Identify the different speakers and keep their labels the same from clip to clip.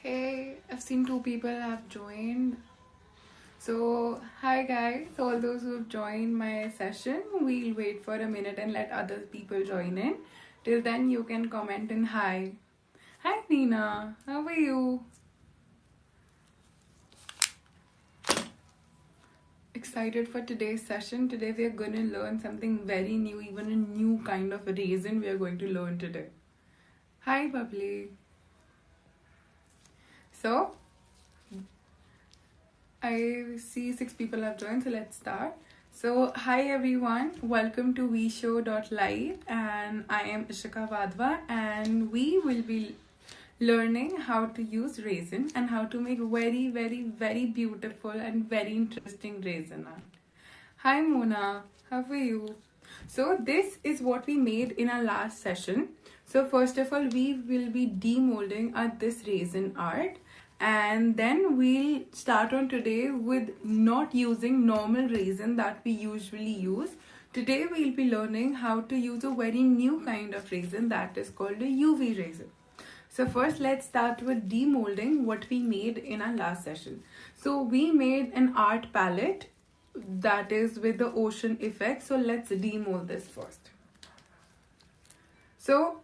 Speaker 1: Hey, I've seen two people have joined. So, hi guys, all those who have joined my session, we'll wait for a minute and let other people join in. Till then, you can comment in hi. Hi Nina, how are you? Excited for today's session. Today, we are going to learn something very new, even a new kind of resin we are going to learn today. Hi, Bubbly. So, I see 6 people have joined, so let's start. So, hi everyone, welcome to WeShow.Live, and I am Ishika and we will be learning how to use resin and how to make very beautiful and very interesting resin art. Hi Mona, how are you? So, this is what we made in our last session. So, first of all, we will be demolding this resin art, and then we'll start on today with not using normal resin that we usually use. Today we'll be learning how to use a very new kind of resin that is called a UV resin. So first let's start with demolding what we made in our last session. So we made an art palette that is with the ocean effect. So let's demold this first. So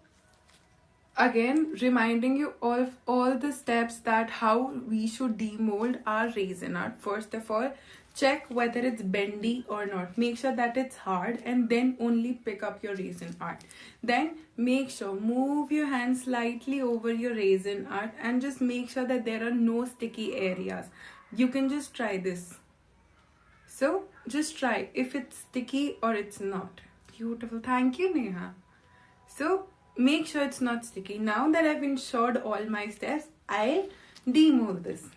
Speaker 1: again, reminding you of all the steps that how we should demold our resin art. First of all, check whether it's bendy or not. Make sure that it's hard and then only pick up your resin art. Then make sure, move your hand slightly over your resin art and just make sure that there are no sticky areas. You can just try this. So just try if it's sticky or it's not. Beautiful. Thank you, Neha. So make sure it's not sticky. Now that I've ensured all my steps, I'll demold this.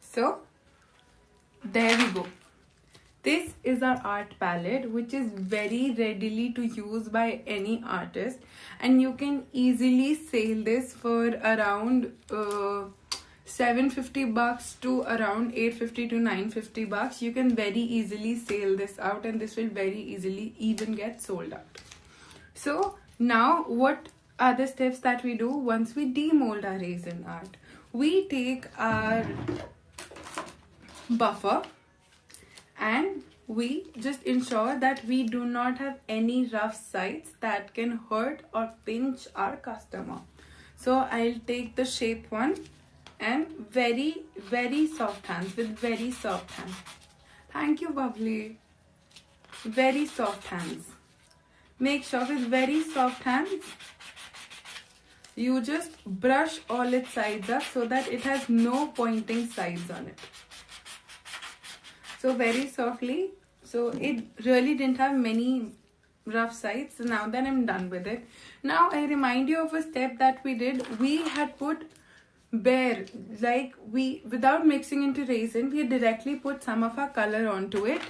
Speaker 1: So there we go. This is our art palette, which is very readily to use by any artist, and you can easily sell this for around $750 to around $850 to $950. You can very easily sell this out, and this will very easily even get sold out. So now what are the steps that we do once we demold our resin art? We take our buffer and we just ensure that we do not have any rough sides that can hurt or pinch our customer. So I'll take the shape one and very soft hands, with very soft hands. Thank you, Bubbly. Very soft hands. Make sure with very soft hands you just brush all its sides up so that it has no pointing sides on it. So very softly. So it really didn't have many rough sides. So now that I'm done with it, now I remind you of a step that we did. We had put bare, like we, without mixing into resin, we directly put some of our color onto it.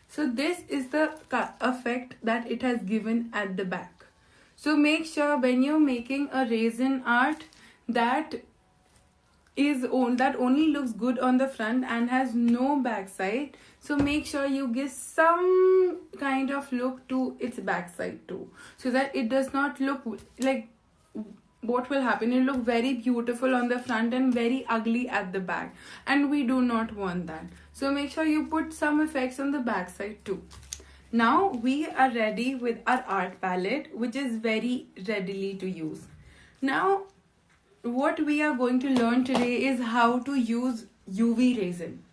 Speaker 1: So this is the effect that it has given at the back. So make sure when you're making a resin art that only looks good on the front and has no backside. So make sure you give some kind of look to its backside too, so that it does not look like, what will happen, it look very beautiful on the front and very ugly at the back, and we do not want that. So make sure you put some effects on the backside too. Now we are ready with our art palette, which is very readily to use. Now what we are going to learn today is how to use UV resin.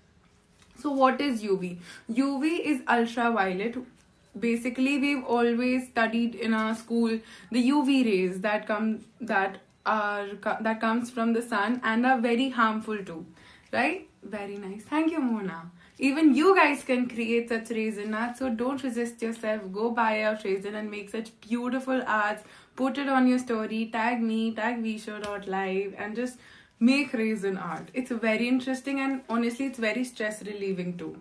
Speaker 1: So what is UV? UV is ultraviolet. Basically, we've always studied in our school the UV rays that comes from the sun and are very harmful too, right? Very nice. Thank you, Mona. Even you guys can create such resin art, so don't resist yourself. Go buy our resin and make such beautiful arts. Put it on your story, tag me, tag WeShow.Live, and just make resin art. It's very interesting, and honestly it's very stress relieving too.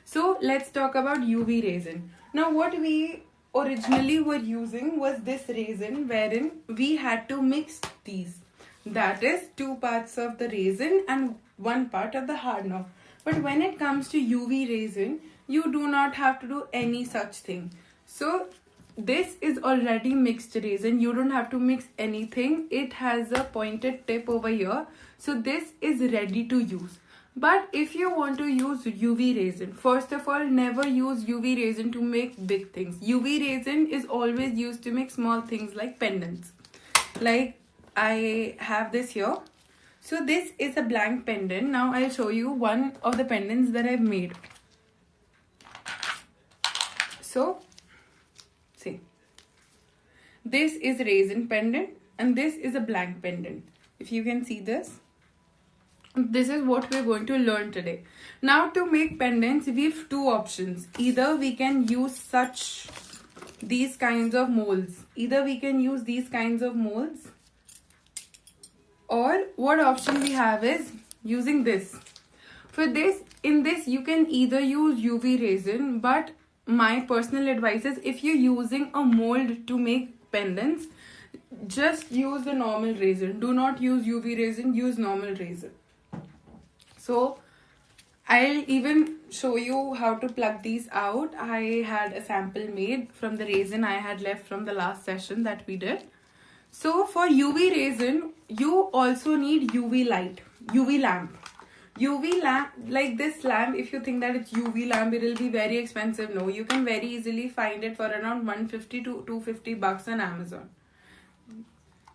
Speaker 1: So let's talk about UV resin. Now what we originally were using was this resin, wherein we had to mix these. That is 2 parts of the resin and 1 part of the hardener. But when it comes to UV resin, you do not have to do any such thing. So this is already mixed resin. You don't have to mix anything. It has a pointed tip over here. So this is ready to use. But if you want to use UV resin, first of all, never use UV resin to make big things. UV resin is always used to make small things like pendants. Like I have this here. So this is a blank pendant. Now I'll show you one of the pendants that I've made. So, see. This is resin pendant and this is a blank pendant. If you can see this. This is what we're going to learn today. Now to make pendants, we have two options. Either we can use these kinds of molds. Either we can use these kinds of molds. Or what option we have is using this. For this, in this you can either use UV resin, but my personal advice is if you're using a mold to make pendants, just use the normal resin. Do not use UV resin, use normal resin. So I'll even show you how to plug these out. I had a sample made from the resin I had left from the last session that we did. So for UV resin, you also need UV light, UV lamp. UV lamp, like this lamp, if you think that it's UV lamp, it will be very expensive. No, you can very easily find it for around 150 to 250 bucks on Amazon.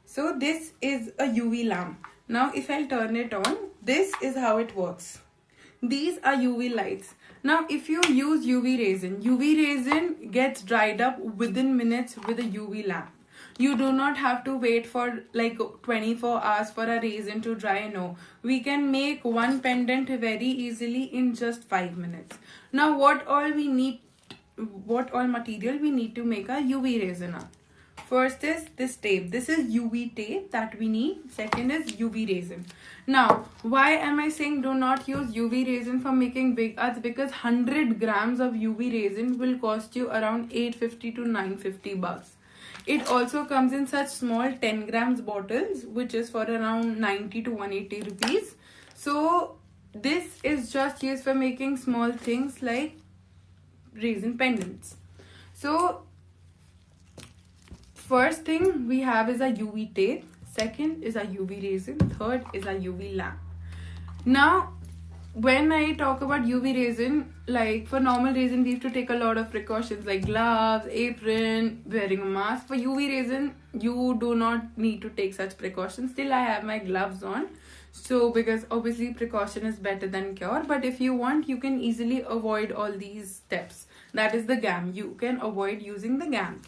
Speaker 1: So this is a UV lamp. Now if I'll turn it on, this is how it works. These are UV lights. Now if you use UV resin gets dried up within minutes with a UV lamp. You do not have to wait for like 24 hours for a resin to dry. No, we can make one pendant very easily in just 5 minutes. Now what all material we need to make a UV resin on? First is this tape. This is UV tape that we need. Second is UV resin. Now, why am I saying do not use UV resin for making big arts? Because 100 grams of UV resin will cost you around 850 to 950 bucks. It also comes in such small 10 grams bottles, which is for around 90 to 180 rupees. So this is just used for making small things like resin pendants. So first thing we have is a UV tape. Second is a UV resin. Third is a UV lamp. Now, when I talk about UV resin, like for normal resin, we have to take a lot of precautions like gloves, apron, wearing a mask. For UV resin, you do not need to take such precautions. Still, I have my gloves on. So, because obviously precaution is better than cure. But if you want, you can easily avoid all these steps. That is the GAM. You can avoid using the GAM.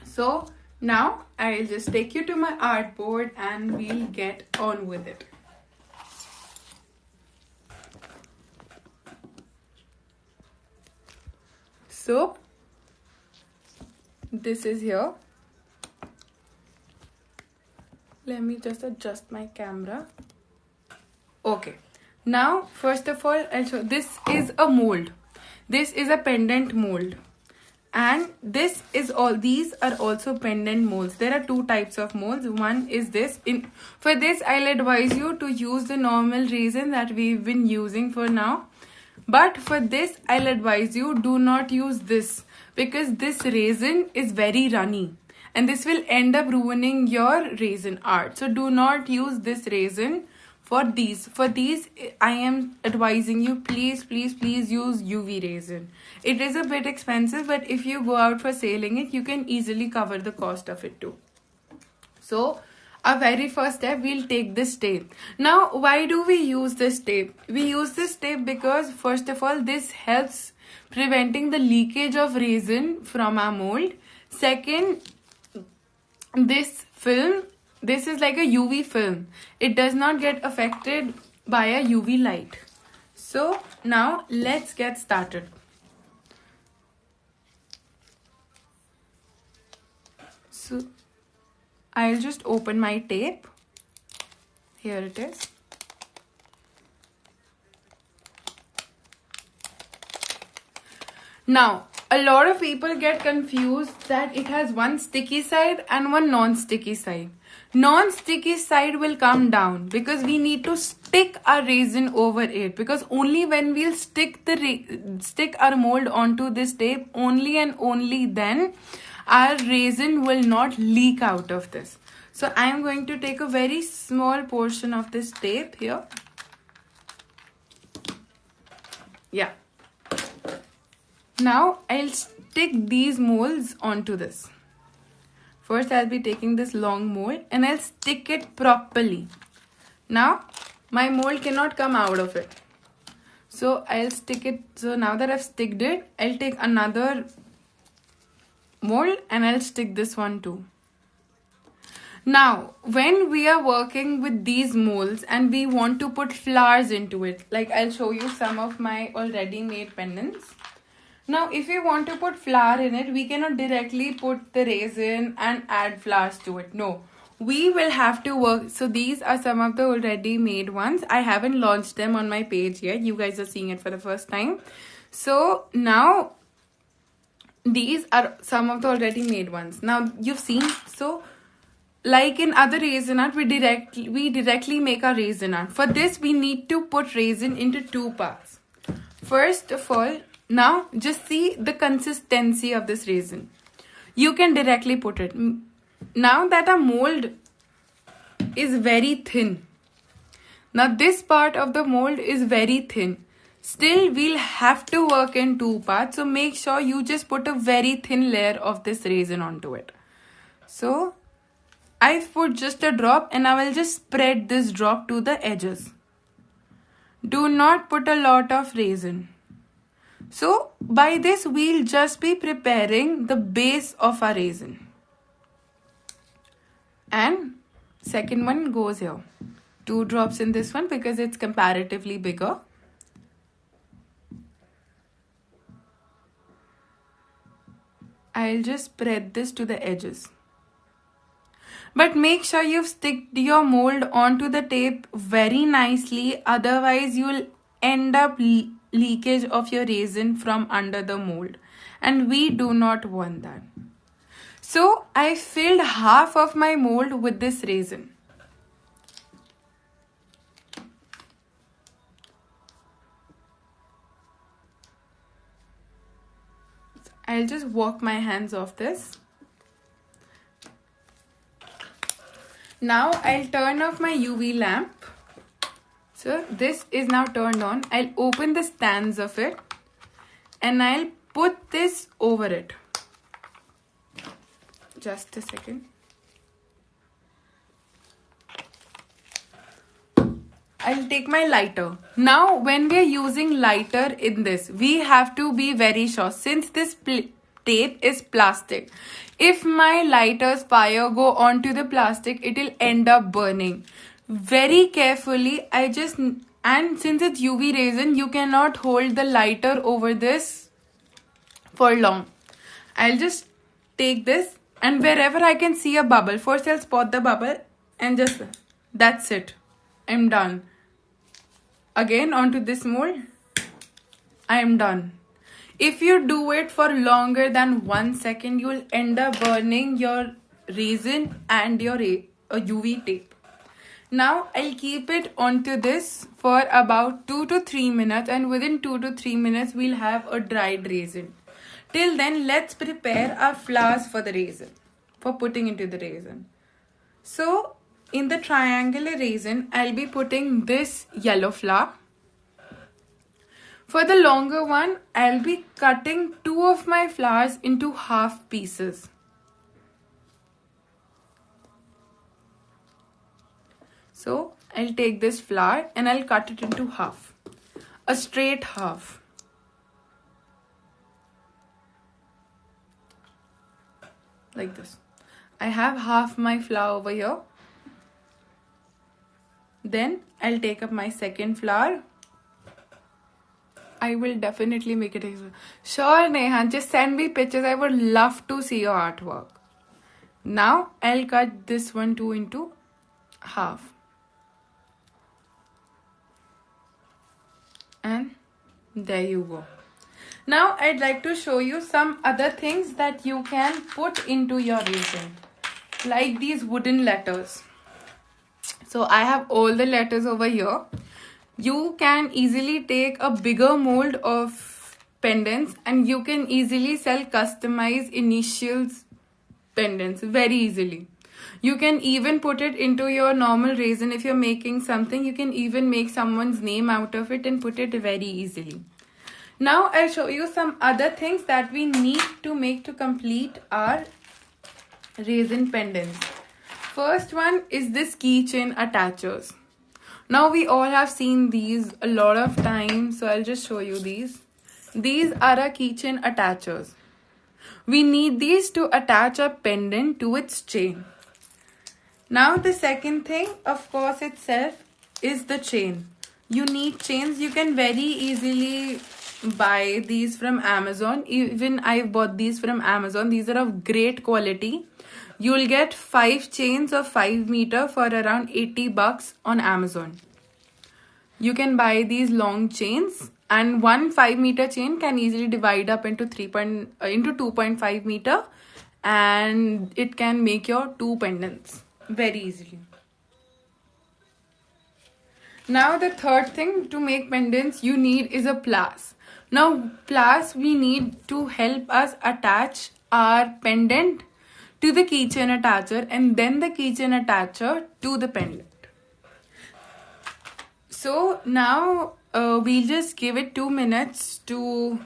Speaker 1: So now I'll just take you to my artboard and we'll get on with it. So this is here. Let me just adjust my camera. Okay. Now, first of all, I'll show. This is a mold. This is a pendant mold. And this is all. These are also pendant molds. There are two types of molds. One is this. For this, I'll advise you to use the normal resin that we've been using for now. But for this, I'll advise you do not use this because this resin is very runny. And this will end up ruining your resin art. So do not use this resin for these. For these, I am advising you, please use UV resin. It is a bit expensive, but if you go out for selling it, you can easily cover the cost of it too. So, our very first step, we'll take this tape. Now, why do we use this tape? We use this tape because, first of all, this helps preventing the leakage of resin from our mold. Second, this film, this is like a UV film. It does not get affected by a UV light. So now let's get started. So I'll just open my tape. Here it is. Now, a lot of people get confused that it has one sticky side and one non-sticky side. Non-sticky side will come down because we need to stick our resin over it, because only when we'll stick our mold onto this tape, only and only then our resin will not leak out of this. So I am going to take a very small portion of this tape here. Yeah. Now I'll stick these molds onto this. First I'll be taking this long mold and I'll stick it properly. Now my mold cannot come out of it. So I'll stick it. So now that I've sticked it, I'll take another mold and I'll stick this one too. Now, when we are working with these molds and we want to put flowers into it, like I'll show you some of my already made pendants. Now, if we want to put flower in it, we cannot directly put the resin and add flowers to it. No, we will have to work. So these are some of the already made ones. I haven't launched them on my page yet. You guys are seeing it for the first time. So now these are some of the already made ones. Now you've seen. So like in other resin art, we directly make our resin art. For this, we need to put resin into two parts. First of all, now just see the consistency of this resin. You can directly put it. Now that our mold is very thin. Now this part of the mold is very thin. Still, we'll have to work in two parts. So make sure you just put a very thin layer of this resin onto it. So I've put just a drop and I will just spread this drop to the edges. Do not put a lot of resin. So by this we'll just be preparing the base of our resin. And second one goes here. 2 drops in this one because it's comparatively bigger. I'll just spread this to the edges. But make sure you've sticked your mold onto the tape very nicely. Otherwise, you'll end up leakage of your resin from under the mold. And we do not want that. So, I filled half of my mold with this resin. I'll just walk my hands off this. Now I'll turn off my UV lamp. So this is now turned on. I'll open the stands of it and I'll put this over it. Just a second. I'll take my lighter. Now when we are using lighter in this, we have to be very sure, since this tape is plastic. If my lighter's fire go onto the plastic, it will end up burning. Very carefully, and since it's UV resin, you cannot hold the lighter over this for long. I'll just take this and wherever I can see a bubble, first I'll spot the bubble and just, that's it. I'm done. Again onto this mold. I am done. If you do it for longer than 1 second, you will end up burning your resin and your UV tape. Now I'll keep it onto this for about 2 to 3 minutes, and within 2 to 3 minutes we'll have a dried resin. Till then, let's prepare our flowers for the resin, for putting into the resin. So in the triangular resin, I'll be putting this yellow flower. For the longer one, I'll be cutting 2 of my flowers into half pieces. So I'll take this flower and I'll cut it into half. A straight half. Like this. I have half my flower over here. Then I'll take up my second flower. I will definitely make it easier. Sure, Neha, just send me pictures. I would love to see your artwork. Now I'll cut this one too into half. And there you go. Now I'd like to show you some other things that you can put into your resin, like these wooden letters. So I have all the letters over here. You can easily take a bigger mold of pendants and you can easily sell customized initials pendants very easily. You can even put it into your normal resin. If you're making something, you can even make someone's name out of it and put it very easily. Now I'll show you some other things that we need to make to complete our resin pendants. First one is this keychain attachers. Now we all have seen these a lot of times, so I'll just show you these. These are our keychain attachers. We need these to attach a pendant to its chain. Now the second thing, of course itself, is the chain. You need chains. You can very easily buy these from Amazon. Even I've bought these from Amazon. These are of great quality. You'll get 5 chains of 5 meter for around 80 bucks on Amazon. You can buy these long chains, and one 5 meter chain can easily divide up into 2.5 meter, and it can make your 2 pendants very easily. Now the third thing to make pendants you need is a pliers. Now pliers we need to help us attach our pendant to the keychain attacher and then the keychain attacher to the pendant. So now we'll just give it 2 minutes to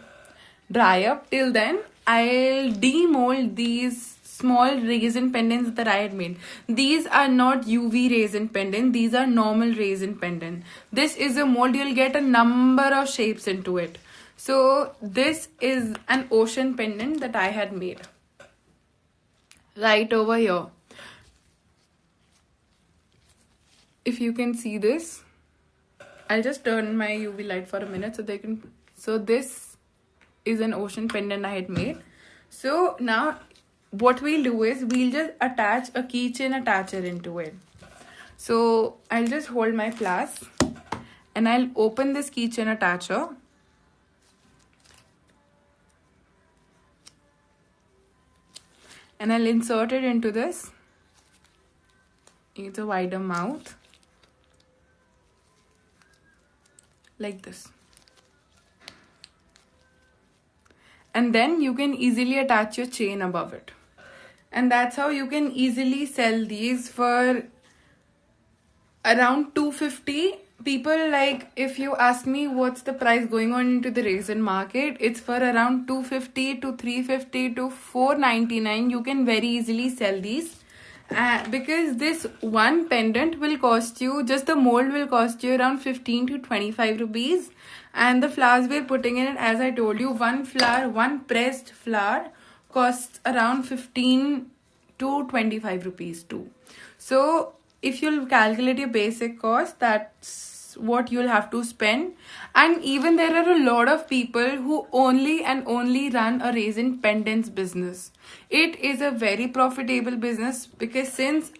Speaker 1: dry up. Till then I'll demold these small resin pendants that I had made. These are not UV resin pendant. These are normal resin pendant. This is a mold. You'll get a number of shapes into it. So this is an ocean pendant that I had made. Right over here. If you can see this, I'll just turn my UV light for a minute so they can. So this is an ocean pendant I had made. So now what we'll do is we'll just attach a keychain attacher into it. So I'll just hold my pliers and I'll open this keychain attacher. And I'll insert it into this. It's a wider mouth. Like this. And then you can easily attach your chain above it. And that's how you can easily sell these for around 250. People, like, if you ask me what's the price going on into the resin market, it's for around 250 to 350 to 499. You can very easily sell these. Because this one pendant will cost you, just the mold will cost you around 15 to 25 rupees. And the flowers we're putting in it, as I told you, one flower, one pressed flower costs around 15 to 25 rupees too. So if you'll calculate your basic cost, that's what you'll have to spend. And even there are a lot of people who only and only run a resin pendants business. It is a very profitable business because since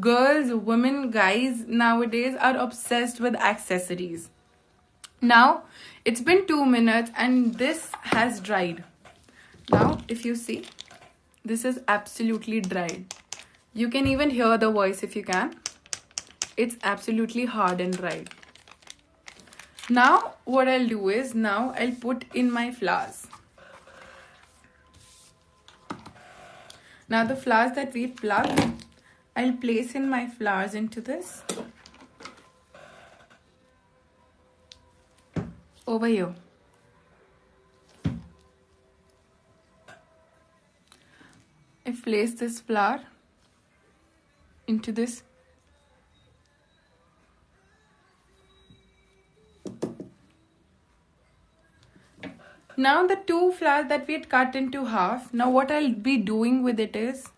Speaker 1: girls, women, guys nowadays are obsessed with accessories. Now it's been 2 minutes and this has dried. Now if you see, this is absolutely dried. You can even hear the voice if you can. It's absolutely hard and dried. Now what I'll do is, now I'll put in my flowers. Now the flowers that we plucked, I'll place in my flowers into this. Over here. I've placed this flower into this. Now the 2 flowers that we had cut into half, now what I'll be doing with it is,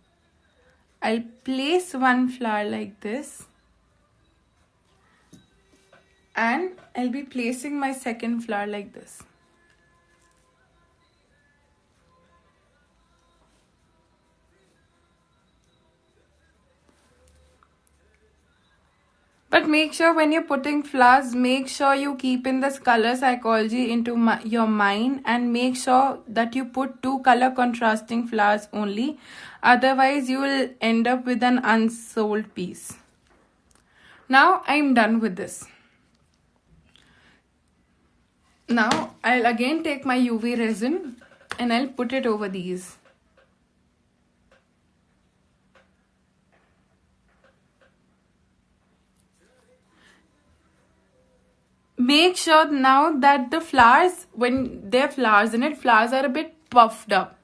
Speaker 1: I'll place one flower like this and I'll be placing my second flower like this. But make sure when you're putting flowers, make sure you keep in this color psychology into your mind, and make sure that you put 2 color contrasting flowers only. Otherwise, you will end up with an unsold piece. Now I'm done with this. Now I'll again take my UV resin and I'll put it over these. Make sure now that the flowers, when there are flowers in it, flowers are a bit puffed up.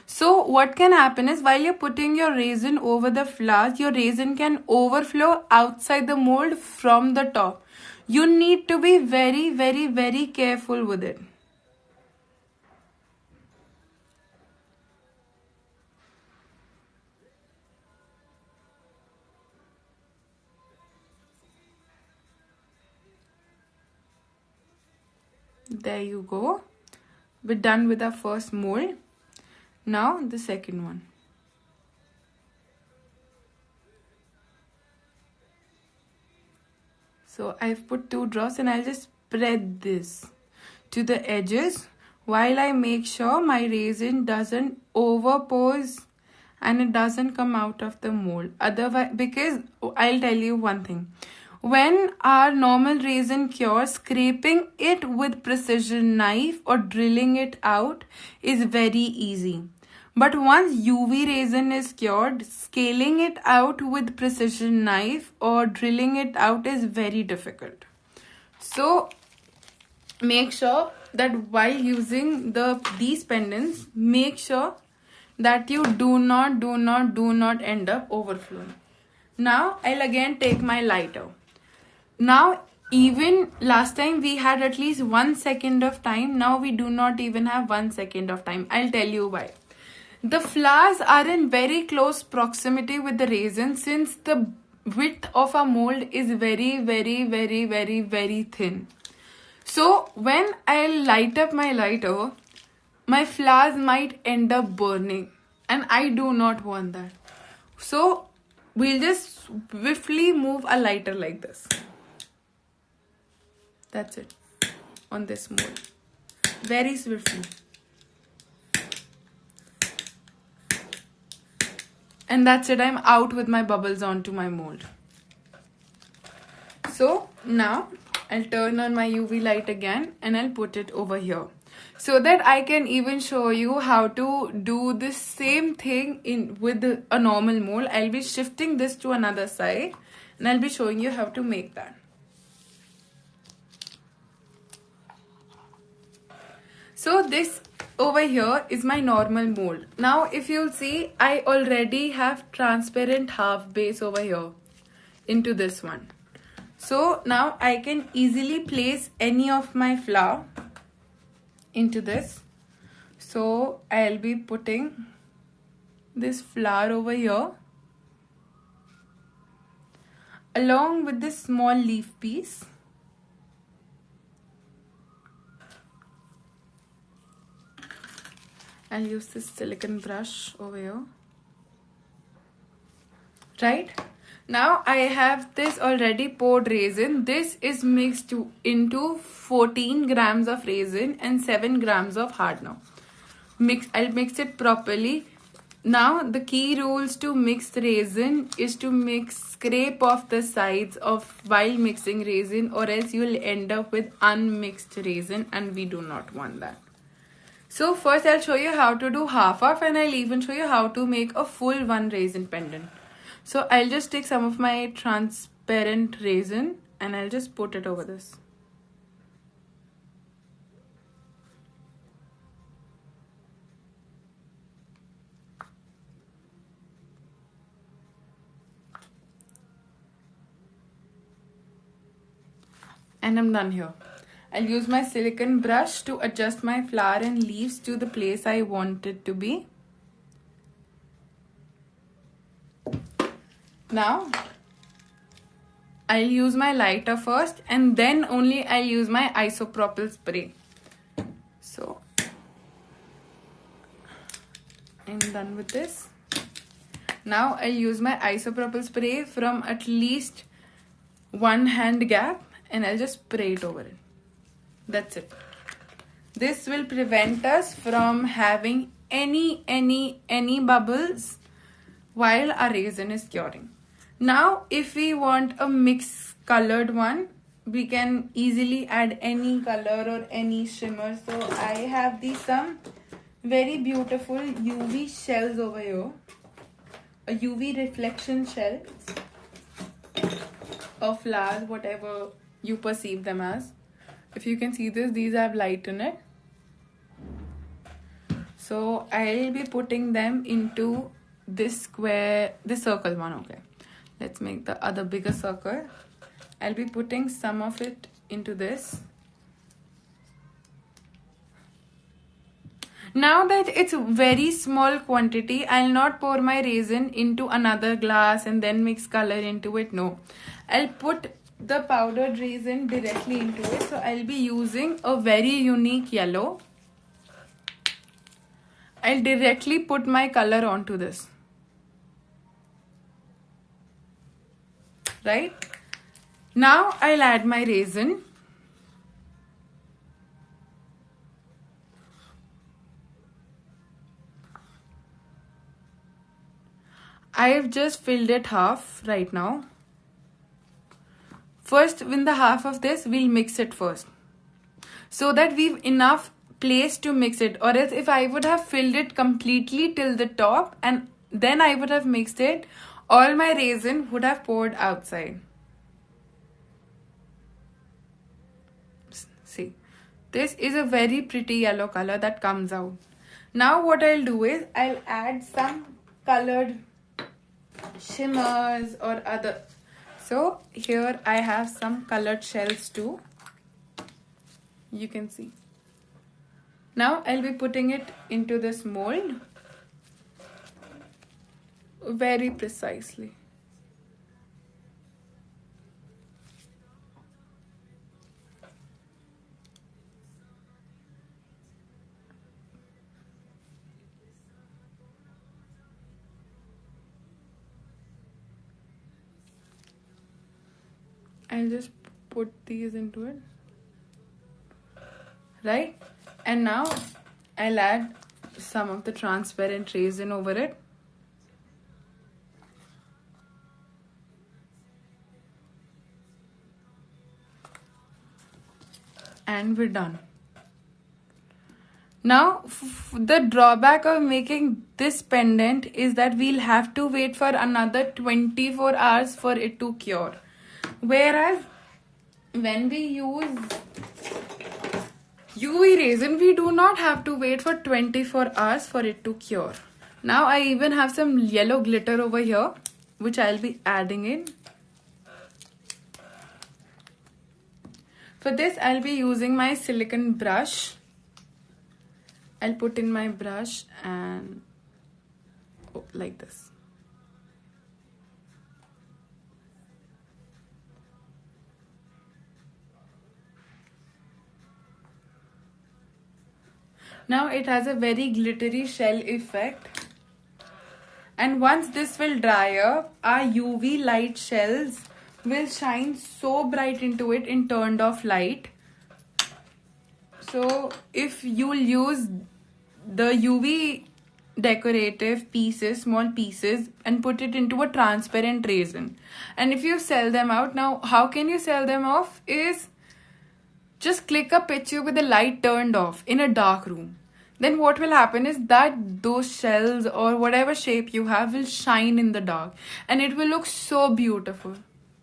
Speaker 1: So what can happen is, while you're putting your resin over the flowers, your resin can overflow outside the mold from the top. You need to be very, very, very careful with it. There you go. We're done with our first mold. Now the second one. So I've put 2 drops and I'll just spread this to the edges while I make sure my resin doesn't overpose and it doesn't come out of the mold. Otherwise, because I'll tell you one thing. When our normal resin cures, scraping it with precision knife or drilling it out is very easy. But once UV resin is cured, scaling it out with precision knife or drilling it out is very difficult. So make sure that while using these pendants, make sure that you do not end up overflowing. Now I'll again take my lighter. Now, even last time we had at least 1 second of time. Now we do not even have 1 second of time. I'll tell you why. The flowers are in very close proximity with the resin, since the width of a mold is very, very, very, very, very thin. So when I light up my lighter, my flowers might end up burning, and I do not want that. So we'll just swiftly move a lighter like this. That's it on this mold. Very swiftly. And that's it. I'm out with my bubbles onto my mold. So now I'll turn on my UV light again and I'll put it over here, so that I can even show you how to do the same thing with a normal mold. I'll be shifting this to another side and I'll be showing you how to make that. So this over here is my normal mold. Now if you'll see, I already have transparent half base over here into this one. So now I can easily place any of my flower into this. So I'll be putting this flower over here along with this small leaf piece. I'll use this silicone brush over here. Right? Now I have this already poured resin. This is mixed into 14 grams of resin and 7 grams of hardener. I'll mix it properly. Now the key rules to mix resin is to scrape off the sides while mixing resin, or else you will end up with unmixed resin, and we do not want that. So first I'll show you how to do half and I'll even show you how to make a full 1 resin pendant. So I'll just take some of my transparent resin and I'll just put it over this. And I'm done here. I'll use my silicone brush to adjust my flower and leaves to the place I want it to be. Now I'll use my lighter first and then only I'll use my isopropyl spray. So I'm done with this. Now I'll use my isopropyl spray from at least one hand gap, and I'll just spray it over it. That's it. This will prevent us from having any bubbles while our resin is curing. Now, if we want a mixed colored one, we can easily add any color or any shimmer. So I have these some very beautiful UV shells over here. A UV reflection shell of flowers, whatever you perceive them as. If you can see this, these have light in it. So I'll be putting them into this square, this circle one. Okay, let's make the other bigger circle. I'll be putting some of it into this. Now that it's very small quantity, I'll not pour my resin into another glass and then mix color into it. No, I'll put the powdered resin directly into it. So I'll be using a very unique yellow. I'll directly put my color onto this. Right? Now I'll add my resin. I've just filled it half right now. First, in the half of this, we'll mix it first, so that we've enough place to mix it. Or else if I would have filled it completely till the top and then I would have mixed it, all my resin would have poured outside. See, this is a very pretty yellow color that comes out. Now what I'll do is I'll add some colored shimmers or other. So here I have some colored shells too. You can see. Now I'll be putting it into this mold very precisely. I'll just put these into it. Right? And now I'll add some of the transparent resin over it. And we're done. Now, the drawback of making this pendant is that we'll have to wait for another 24 hours for it to cure. Whereas, when we use UV resin, we do not have to wait for 24 hours for it to cure. Now, I even have some yellow glitter over here, which I'll be adding in. For this, I'll be using my silicone brush. I'll put in my brush and like this. Now it has a very glittery shell effect. And once this will dry up, our UV light shells will shine so bright into it in turned off light. So if you'll use the UV decorative pieces, small pieces, and put it into a transparent resin, and if you sell them out, now how can you sell them off is just click a picture with the light turned off in a dark room. Then what will happen is that those shells or whatever shape you have will shine in the dark and it will look so beautiful.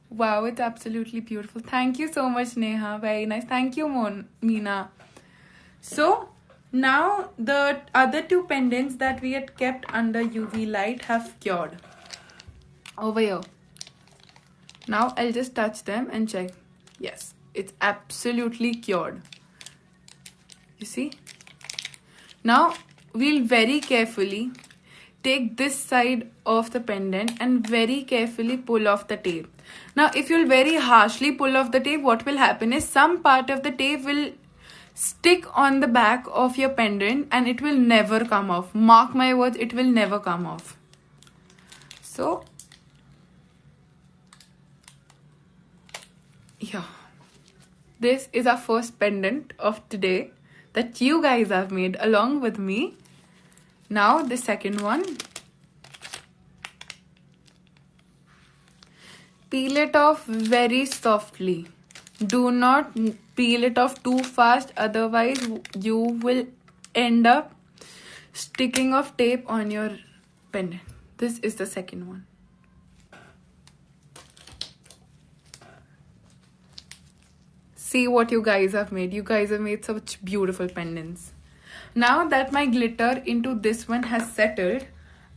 Speaker 1: Wow, it's absolutely beautiful. Thank you so much, Neha. Very nice. Thank you, Meena. So now the other two pendants that we had kept under UV light have cured. Over here. Now I'll just touch them and check. Yes, it's absolutely cured. You see? Now we'll very carefully take this side of the pendant and very carefully pull off the tape. Now if you'll very harshly pull off the tape, what will happen is some part of the tape will stick on the back of your pendant and it will never come off. Mark my words, it will never come off. So Yeah. This is our first pendant of today that you guys have made along with me. Now the second one. Peel it off very softly. Do not peel it off too fast, otherwise you will end up sticking of tape on your pendant. This is the second one. See what you guys have made. You guys have made such beautiful pendants. Now that my glitter into this one has settled,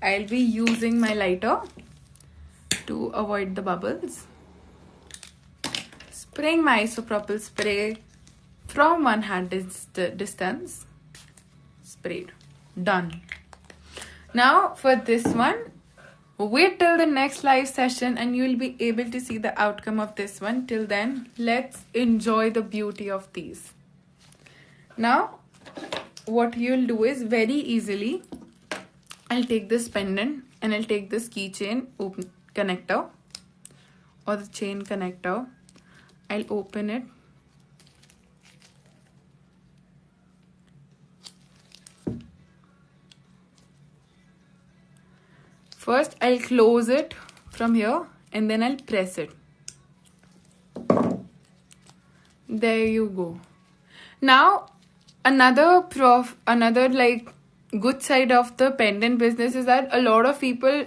Speaker 1: I'll be using my lighter to avoid the bubbles. Spraying my isopropyl spray from one hand distance. Sprayed. Done. Now for this one, wait till the next live session and you will be able to see the outcome of this one. Till then, let's enjoy the beauty of these. Now, what you'll do is very easily, I'll take this pendant and I'll take this keychain connector or the chain connector. I'll open it. First, I'll close it from here and then I'll press it. There you go. Now, another like good side of the pendant business is that a lot of people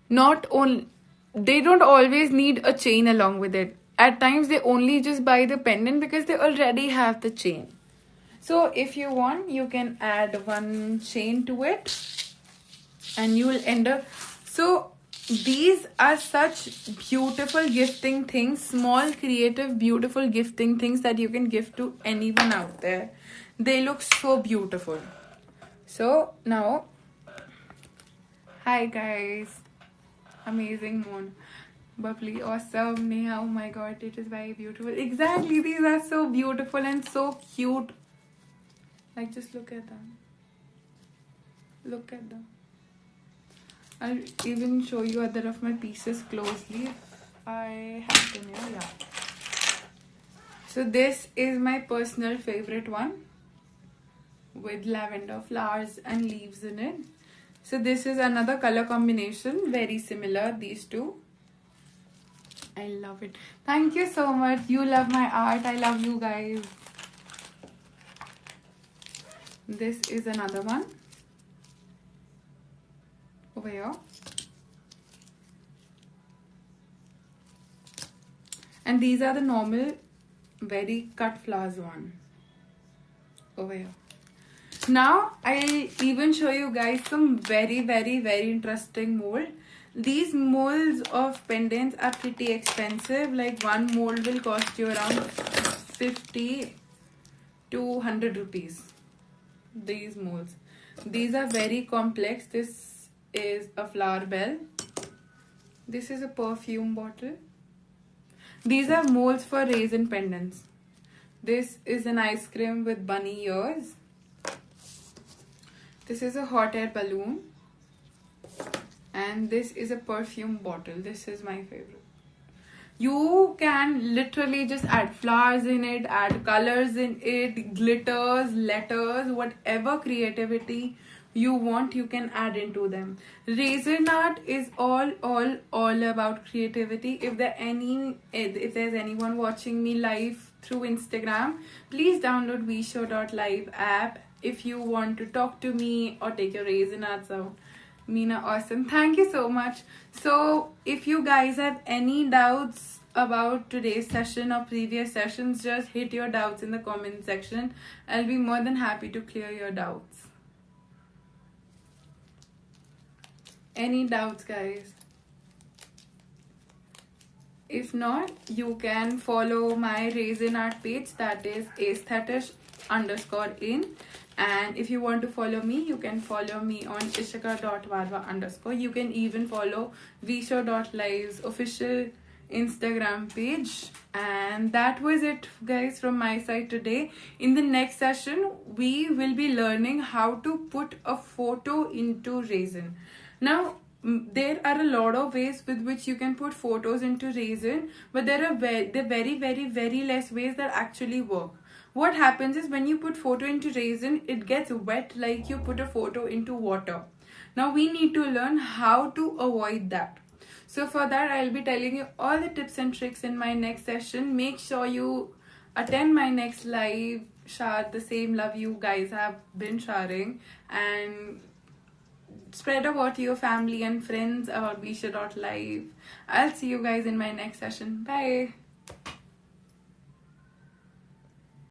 Speaker 1: they don't always need a chain along with it. At times they only just buy the pendant because they already have the chain. So if you want, you can add one chain to it and you will end up. So these are such beautiful gifting things, small creative beautiful gifting things that you can gift to anyone out there. They look so beautiful. So now, hi guys, amazing moon, bubbly, awesome, Neha, oh my god, it is very beautiful. Exactly, these are so beautiful and so cute. Like, just look at them. Look at them. I'll even show you other of my pieces closely if I have them here. Yeah. So this is my personal favorite one with lavender flowers and leaves in it. So this is another color combination, very similar, these two. I love it. Thank you so much. You love my art. I love you guys. This is another one. Over here. And these are the normal, very cut flowers one. Over here. Now, I'll even show you guys some very interesting mold. These molds of pendants are pretty expensive. Like one mold will cost you around 50 to 100 rupees. These molds. These are very complex. This is a flower bell. This is a perfume bottle. These are molds for resin pendants. This is an ice cream with bunny ears. This is a hot air balloon. And this is a perfume bottle. This is my favorite. You can literally just add flowers in it, add colors in it, glitters, letters, whatever creativity you want, you can add into them. Resin art is all about creativity. If there's anyone watching me live through Instagram, please download WeShow.Live app if you want to talk to me or take your resin arts out. Meena, awesome. Thank you so much. So if you guys have any doubts about today's session or previous sessions, just hit your doubts in the comment section. I'll be more than happy to clear your doubts. Any doubts, guys? If not, you can follow my Resin Art page, that is aesthetish_in. And if you want to follow me, you can follow me on Ishika.Vadva_. You can even follow WeShow.Live's official Instagram page. And that was it, guys, from my side today. In the next session, we will be learning how to put a photo into resin. Now, there are a lot of ways with which you can put photos into Resin, but there are very less ways that actually work. What happens is when you put photo into Resin, it gets wet like you put a photo into water. Now we need to learn how to avoid that. So for that, I'll be telling you all the tips and tricks in my next session. Make sure you attend my next live, share the same love you guys have been sharing, and spread about to your family and friends about WeShow.Live. I'll see you guys in my next session. Bye.